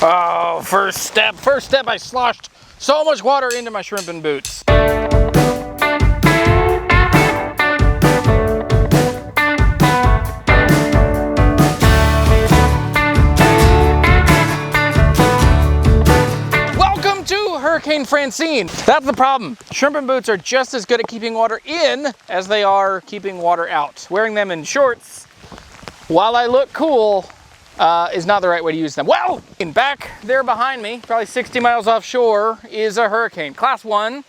Oh, first step, I sloshed so much water into my shrimping boots. Welcome to Hurricane Francine. That's the problem. Shrimping boots are just as good at keeping water in as they are keeping water out. Wearing them in shorts, while I look cool, is not the right way to use them. Well, in back there behind me, probably 60 miles offshore, is a hurricane. Class 1,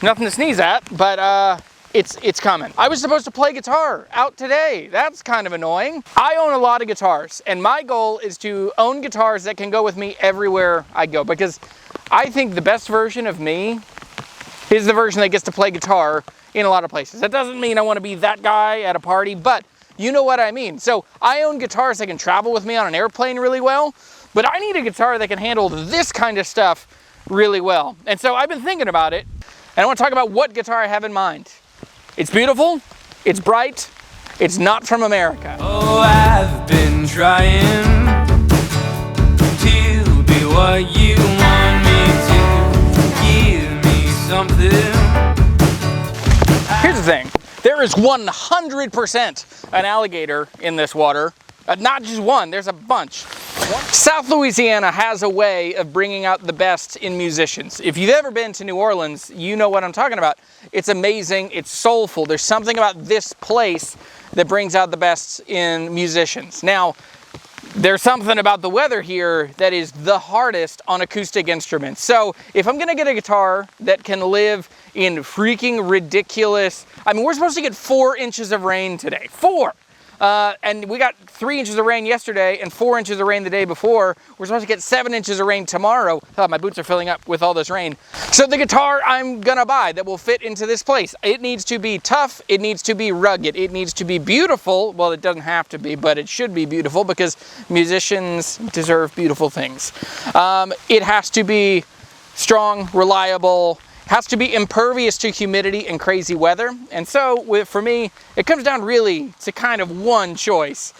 nothing to sneeze at, but it's coming. I was supposed to play guitar out today. That's kind of annoying. I own a lot of guitars, and my goal is to own guitars that can go with me everywhere I go, because I think the best version of me is the version that gets to play guitar in a lot of places. That doesn't mean I want to be that guy at a party, but you know what I mean. So I own guitars that can travel with me on an airplane really well, but I need a guitar that can handle this kind of stuff really well. And so I've been thinking about it, and I want to talk about what guitar I have in mind. It's beautiful, it's bright, it's not from America. Oh, I've been trying to be what you want me to. Give me something. Here's the thing. There is 100% an alligator in this water. Not just one, there's a bunch. South Louisiana has a way of bringing out the best in musicians. If you've ever been to New Orleans, you know what I'm talking about. It's amazing, it's soulful. There's something about this place that brings out the best in musicians. Now, there's something about the weather here that is the hardest on acoustic instruments. So if I'm gonna get a guitar that can live in freaking ridiculous, I mean, we're supposed to get 4 inches of rain today, 4. And we got 3 inches of rain yesterday and 4 inches of rain the day before. We're supposed to get 7 inches of rain tomorrow. Oh, my boots are filling up with all this rain. So the guitar I'm gonna buy that will fit into this place, it needs to be tough, it needs to be rugged, it needs to be beautiful. Well, it doesn't have to be, but it should be beautiful because musicians deserve beautiful things. It has to be strong, reliable, has to be impervious to humidity and crazy weather. And so for me, it comes down really to kind of one choice.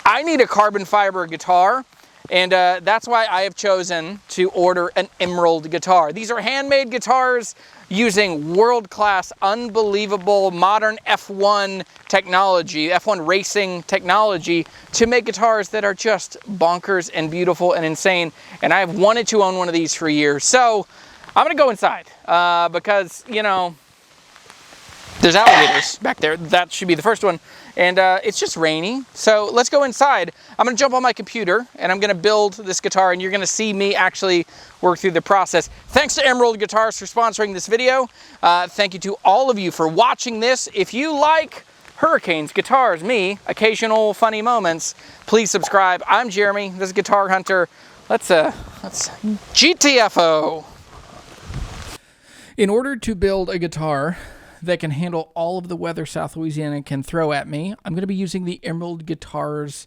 I need a carbon fiber guitar, and that's why I have chosen to order an Emerald guitar. These are handmade guitars using world-class, unbelievable, modern F1 technology, F1 racing technology, to make guitars that are just bonkers and beautiful and insane. And I've wanted to own one of these for years. So I'm gonna go inside because, you know, there's alligators back there. That should be the first one. And it's just rainy. So let's go inside. I'm gonna jump on my computer and I'm gonna build this guitar, and you're gonna see me actually work through the process. Thanks to Emerald Guitars for sponsoring this video. Thank you to all of you for watching this. If you like hurricanes, guitars, me, occasional funny moments, please subscribe. I'm Jeremy, this is Guitar Hunter. Let's GTFO. In order to build a guitar that can handle all of the weather South Louisiana can throw at me, I'm going to be using the Emerald Guitars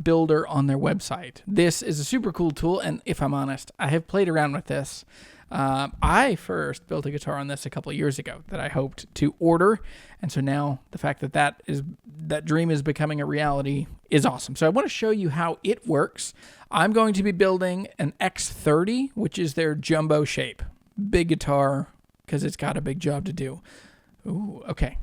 builder on their website. This is a super cool tool, and if I'm honest, I have played around with this. I first built a guitar on this a couple of years ago that I hoped to order, and so now the fact that that dream is becoming a reality is awesome. So I want to show you how it works. I'm going to be building an X30, which is their jumbo shape. Big guitar, because it's got a big job to do. Ooh, okay.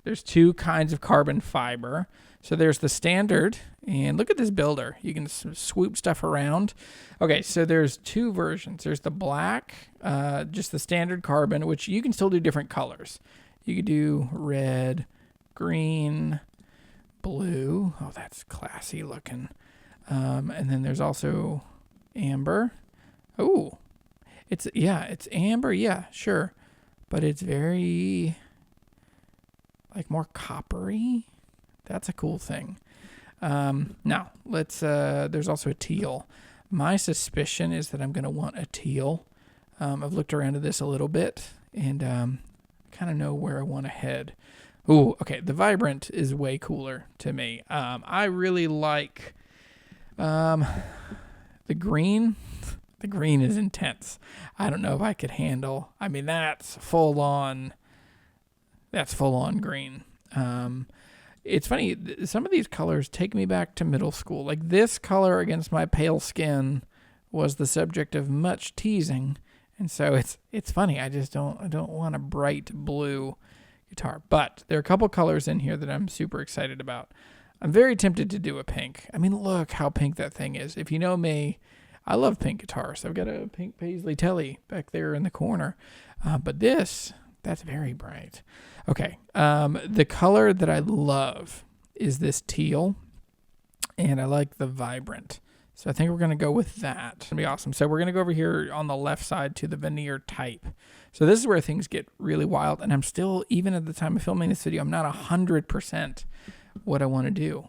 There's 2 kinds of carbon fiber. So there's the standard, and look at this builder. You can swoop stuff around. Okay, so there's 2 versions. There's the black, just the standard carbon, which you can still do different colors. You could do red, green, blue. Oh, that's classy looking. And then there's also amber. Ooh. It's amber, yeah, sure. But it's very, like, more coppery. That's a cool thing. Now, there's also a teal. My suspicion is that I'm going to want a teal. I've looked around at this a little bit, and kind of know where I want to head. Ooh, okay, the vibrant is way cooler to me. I really like the green. The green is intense. I don't know if I could handle. I mean, that's full on green. It's funny, some of these colors take me back to middle school. Like this color against my pale skin was the subject of much teasing. And so it's funny. I don't want a bright blue guitar. But there are a couple colors in here that I'm super excited about. I'm very tempted to do a pink. I mean, look how pink that thing is. If you know me, I love pink guitars. I've got a pink Paisley Telly back there in the corner. But that's very bright. Okay. The color that I love is this teal. And I like the vibrant. So I think we're going to go with that. It's going to be awesome. So we're going to go over here on the left side to the veneer type. So this is where things get really wild. And I'm still, even at the time of filming this video, I'm not 100% what I want to do.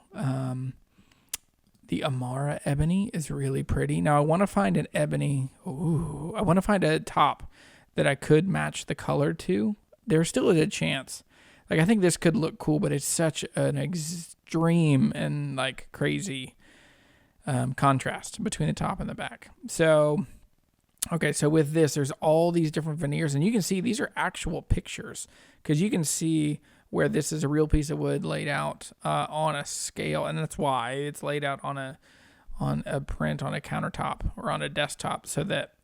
The Amara ebony is really pretty. Now I want to find an ebony. Ooh, I want to find a top that I could match the color to. There still is a chance. Like I think this could look cool, but it's such an extreme and like crazy contrast between the top and the back. So, okay, so with this, there's all these different veneers, and you can see these are actual pictures because you can see where this is a real piece of wood laid out on a scale, and that's why it's laid out on a print on a countertop or on a desktop so that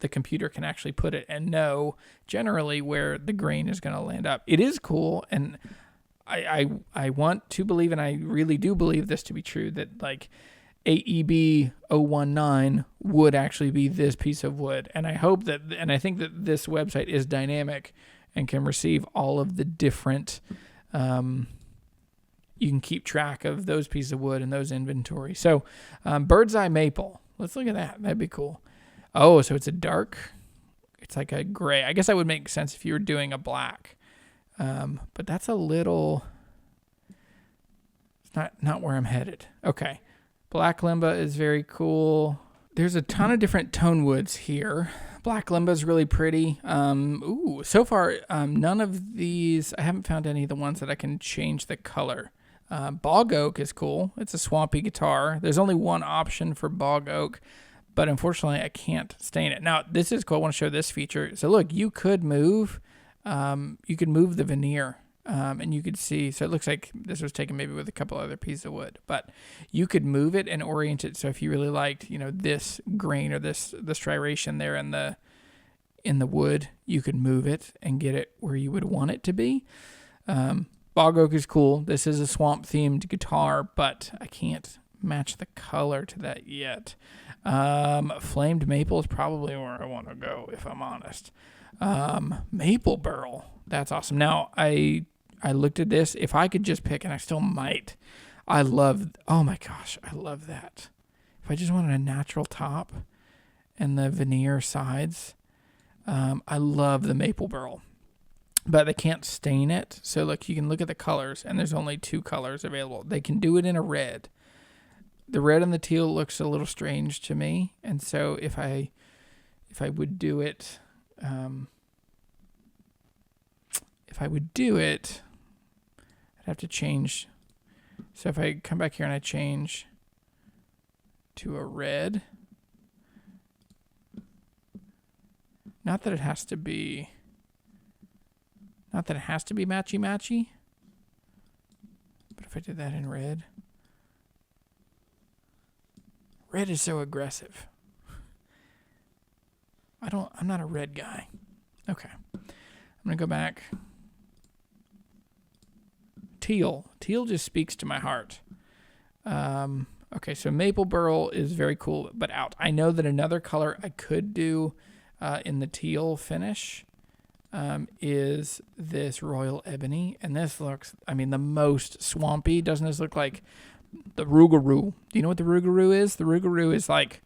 the computer can actually put it and know generally where the grain is going to land up. It is cool, and I want to believe, and I really do believe this to be true, that like AEB 019 would actually be this piece of wood. And I hope that, and I think that this website is dynamic and can receive all of the different, you can keep track of those pieces of wood and those inventory. So bird's eye maple, let's look at that. That'd be cool. Oh, so it's a dark, it's like a gray. I guess that would make sense if you were doing a black. But that's a little, it's not where I'm headed. Okay. Black Limba is very cool. There's a ton of different tone woods here. Black Limba is really pretty. So far, none of these, I haven't found any of the ones that I can change the color. Bog Oak is cool. It's a swampy guitar. There's only one option for Bog Oak, but unfortunately I can't stain it. Now, this is cool. I want to show this feature. So look, you could move the veneer. And you could see, so it looks like this was taken maybe with a couple other pieces of wood, but you could move it and orient it. So if you really liked, this grain or the striation there in the wood, you could move it and get it where you would want it to be. Bog Oak is cool. This is a swamp themed guitar, but I can't match the color to that yet. Flamed maple is probably where I want to go, if I'm honest. Maple burl. That's awesome. Now I looked at this. If I could just pick, and I still might, oh my gosh, I love that. If I just wanted a natural top and the veneer sides, I love the maple burl. But they can't stain it. So look, you can look at the colors, and there's only 2 colors available. They can do it in a red. The red and the teal looks a little strange to me. And so if I would do it, I'd have to change. So if I come back here and I change to a red, not that it has to be matchy-matchy, but if I did that in red is so aggressive. I'm not a red guy. Okay. I'm going to go back. Teal just speaks to my heart. Okay, so maple burl is very cool, but out. I know that another color I could do in the teal finish is this royal ebony, and this looks, the most swampy. Doesn't this look like the rougarou? Do you know what the rougarou is? The rougarou is like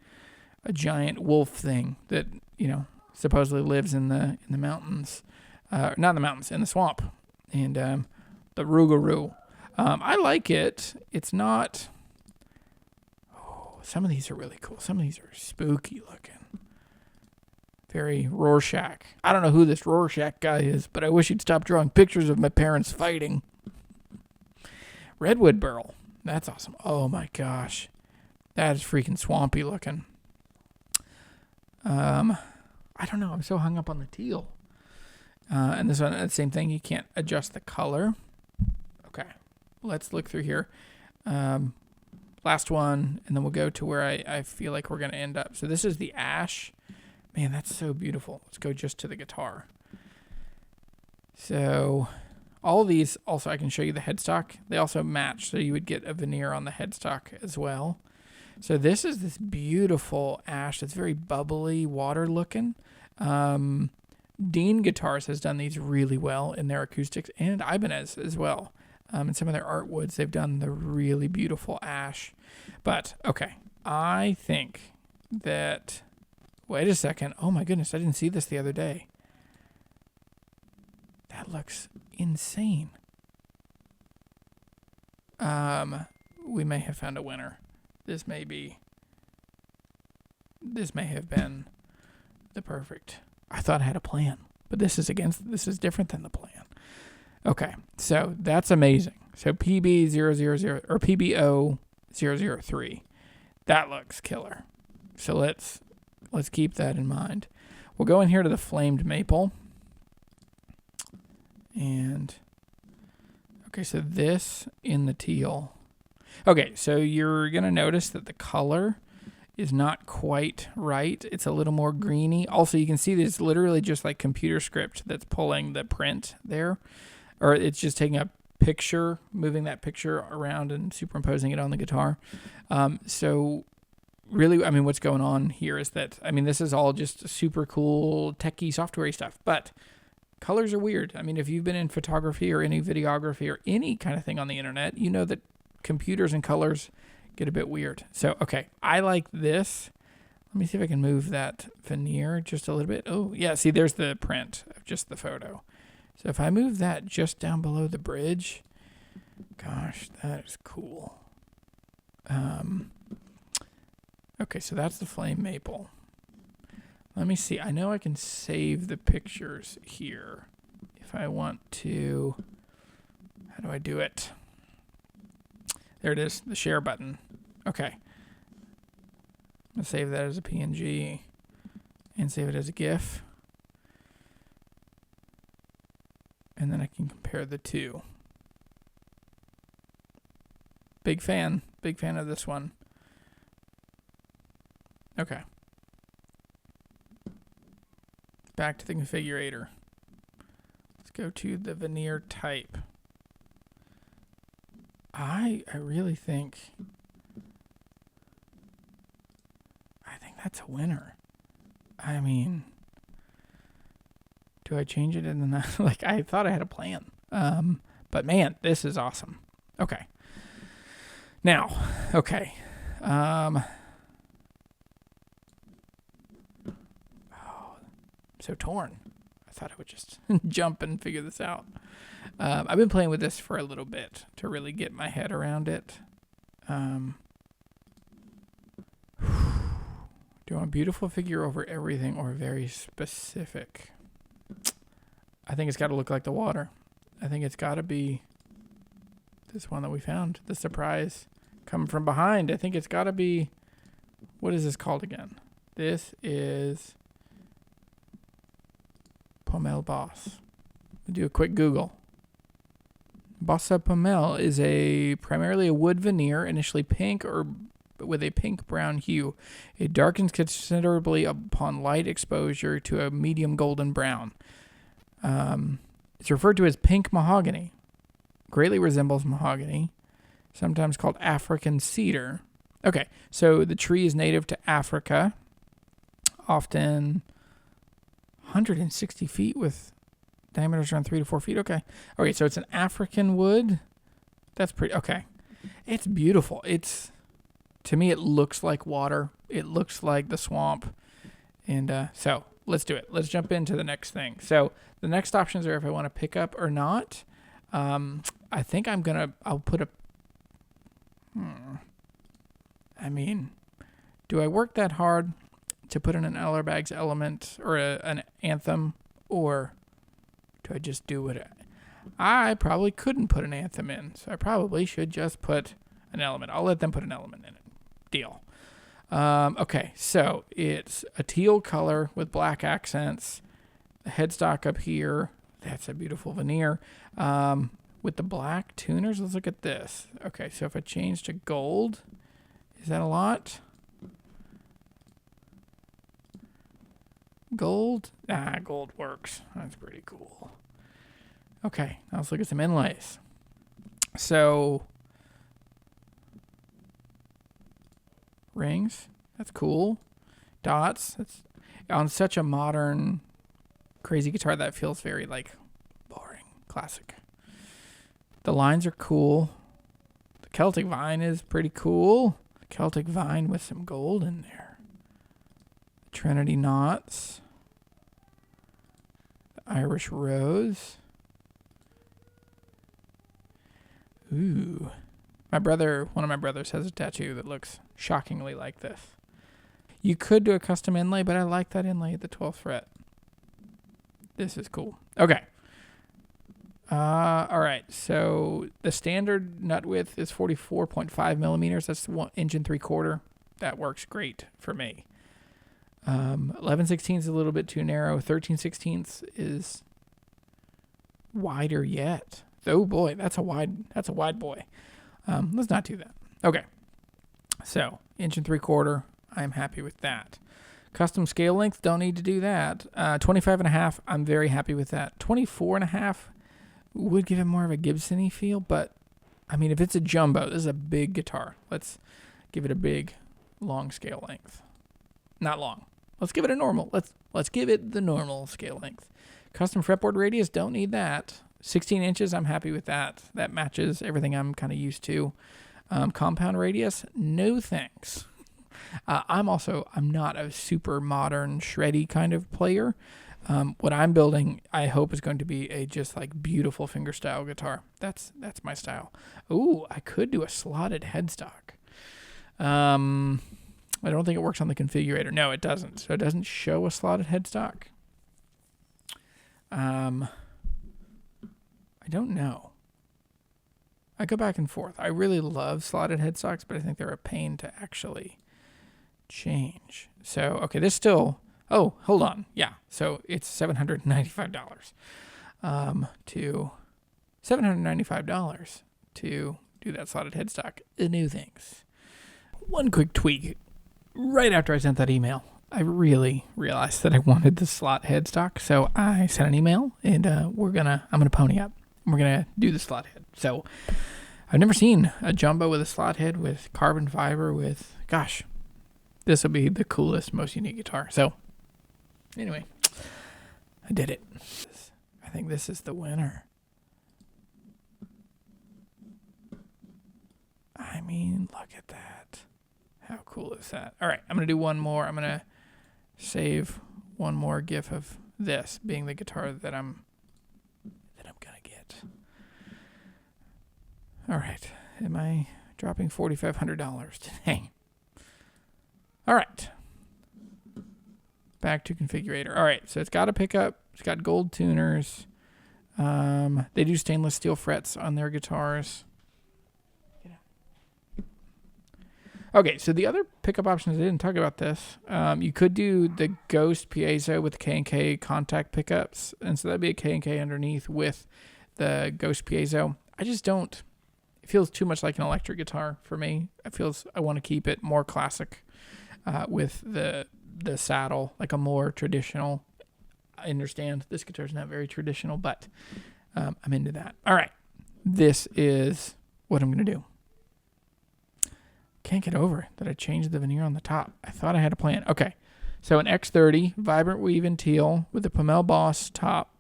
a giant wolf thing that supposedly lives in the mountains, not in the mountains, in the swamp, and the rougarou. I like it. It's not. Oh, some of these are really cool. Some of these are spooky looking. Very Rorschach. I don't know who this Rorschach guy is, but I wish he'd stop drawing pictures of my parents fighting. Redwood burl. That's awesome. Oh my gosh. That is freaking swampy looking. I don't know. I'm so hung up on the teal. And this one, the same thing. You can't adjust the color. Okay. let's look through here. Last one, and then we'll go to where I feel like we're going to end up. So this is the ash. Man, that's so beautiful. Let's go just to the guitar. So all of these, also I can show you the headstock. They also match, so you would get a veneer on the headstock as well. So this is this beautiful ash that's very bubbly, water looking. Dean Guitars has done these really well in their acoustics, and Ibanez as well. In some of their art woods, they've done the really beautiful ash. But, okay, I think that... Wait a second. Oh, my goodness, I didn't see this the other day. That looks insane. We may have found a winner. This may have been the perfect... I thought I had a plan, but this is different than the plan. Okay, so that's amazing. So PB000 or PBO003, that looks killer. So let's keep that in mind. We'll go in here to the flamed maple, and okay, so this in the teal. Okay, so you're gonna notice that the color is not quite right. It's a little more greeny. Also, you can see there's literally just like computer script that's pulling the print there. Or it's just taking a picture, moving that picture around and superimposing it on the guitar. So really, I mean, what's going on here is that, I mean, this is all just super cool, techie, software stuff, but colors are weird. I mean, if you've been in photography or any videography or any kind of thing on the internet, you know that computers and colors get a bit weird. So, okay, I like this. Let me see if I can move that veneer just a little bit. Oh, yeah, see, there's the print of just the photo. So if I move that just down below the bridge, gosh, that is cool. Okay, so that's the flame maple. Let me see. I know I can save the pictures here if I want to. How do I do it? There it is, the share button. Okay. I'm going to save that as a PNG and save it as a GIF. And then I can compare the two. Big fan of this one. Okay. Back to the configurator. Let's go to the veneer type. I really think that's a winner. I mean, do I change it in the like I thought I had a plan. But man, this is awesome. Okay. Now, okay. So torn. I thought I would just jump and figure this out. I've been playing with this for a little bit to really get my head around it. Do you want a beautiful figure over everything or very specific? I think it's got to look like the water. I think it's got to be this one that we found. The surprise coming from behind. I think it's got to be, what is this called again? This is Pommel Boss. We'll do a quick Google. Bossa Pommel is primarily a wood veneer, initially pink or with a pink-brown hue. It darkens considerably upon light exposure to a medium golden brown. It's referred to as pink mahogany. Greatly resembles mahogany, sometimes called African cedar. Okay, so the tree is native to Africa, often 160 feet with diameters around 3 to 4 feet. Okay, so it's an African wood. That's pretty, okay. It's beautiful. To me, it looks like water. It looks like the swamp. And so let's do it. Let's jump into the next thing. So the next options are if I want to pick up or not. I think I'll put a, I mean, do I work that hard to put in an Ellerbags element or an anthem, or do I just do what I probably couldn't put an anthem in, so I probably should just put an element. I'll let them put an element in it. Deal. Okay, so it's a teal color with black accents. The headstock up here, that's a beautiful veneer. with the black tuners. Let's look at this. Okay, so if I change to gold, is that a lot? Gold? Ah, gold works. That's pretty cool. Okay, now let's look at some inlays. So, rings, that's cool. Dots, that's on such a modern, crazy guitar that feels very like boring, classic. The lines are cool. The Celtic vine is pretty cool. Celtic vine with some gold in there. Trinity knots. The Irish rose. Ooh. One of my brothers has a tattoo that looks shockingly like this. You could do a custom inlay, but I like that inlay at the 12th fret. This is cool. Okay. All right. So the standard nut width is 44.5 millimeters. That's 1 inch and 3/4. That works great for me. 11/16 is a little bit too narrow. 13/16 is wider yet. Oh boy, that's a wide boy. Let's not do that. Okay. So 1 inch and 3/4. I'm happy with that. Custom scale length, don't need to do that. 25.5, I'm very happy with that. 24.5 would give it more of a Gibson-y feel, but I mean, if it's a jumbo, this is a big guitar. Let's give it a big, long scale length. Not long. Let's give it a normal. Let's give it the normal scale length. Custom fretboard radius, don't need that. 16 inches, I'm happy with that. That matches everything I'm kind of used to. Compound radius, no thanks. I'm not a super modern shreddy kind of player. What I'm building, I hope, is going to be a just like beautiful fingerstyle guitar. That's my style. Ooh, I could do a slotted headstock. I don't think it works on the configurator. No, it doesn't. So it doesn't show a slotted headstock. I don't know. I go back and forth. I really love slotted headstocks, but I think they're a pain to actually change. So, okay, this still... Oh, hold on. Yeah, so it's $795 to $795 to do that slotted headstock. New things. One quick tweak. Right after I sent that email, I really realized that I wanted the slot headstock, so I sent an email, and I'm gonna pony up. We're gonna do the slot head. So I've never seen a jumbo with a slot head with carbon fiber with, gosh, this will be the coolest, most unique guitar. So anyway, I did it. I think this is the winner. I mean, look at that. How cool is that? All right, I'm going to do one more. I'm going to save one more GIF of this being the guitar that I'm going to get. All right. Am I dropping $4,500 today? All right. Back to configurator. All right, so it's got a pickup. It's got gold tuners. They do stainless steel frets on their guitars. Okay, so the other pickup options, I didn't talk about this. You could do the Ghost Piezo with the K&K contact pickups, and so that'd be a K&K underneath with the Ghost Piezo. I just don't... It feels too much like an electric guitar for me. I want to keep it more classic with the saddle, like a more traditional. I understand this guitar's not very traditional, but I'm into that. All right, this is what I'm going to do. Can't get over that I changed the veneer on the top. I thought I had a plan. Okay, so an X30, vibrant weave in teal with a Pomel Boss top,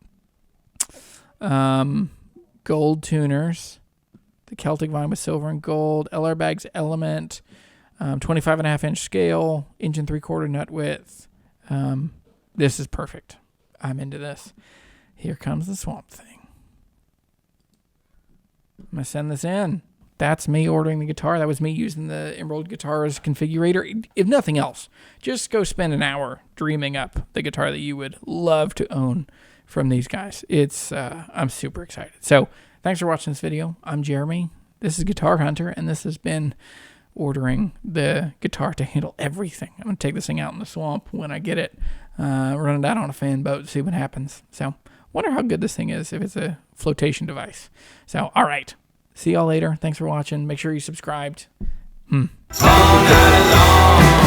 gold tuners, the Celtic vine with silver and gold, LR Bags Element, 25.5 inch scale, 1 3/4 nut width. This is perfect. I'm into this. Here comes the Swamp Thing. I'm going to send this in. That's me ordering the guitar. That was me using the Emerald Guitars configurator. If nothing else, just go spend an hour dreaming up the guitar that you would love to own from these guys. I'm super excited. So thanks for watching this video. I'm Jeremy. This is Guitar Hunter, and this has been ordering the guitar to handle everything. I'm going to take this thing out in the swamp when I get it, run it out on a fan boat, see what happens. So Wonder how good this thing is if it's a flotation device. So, all right. See y'all later. Thanks for watching. Make sure you subscribed. All night long.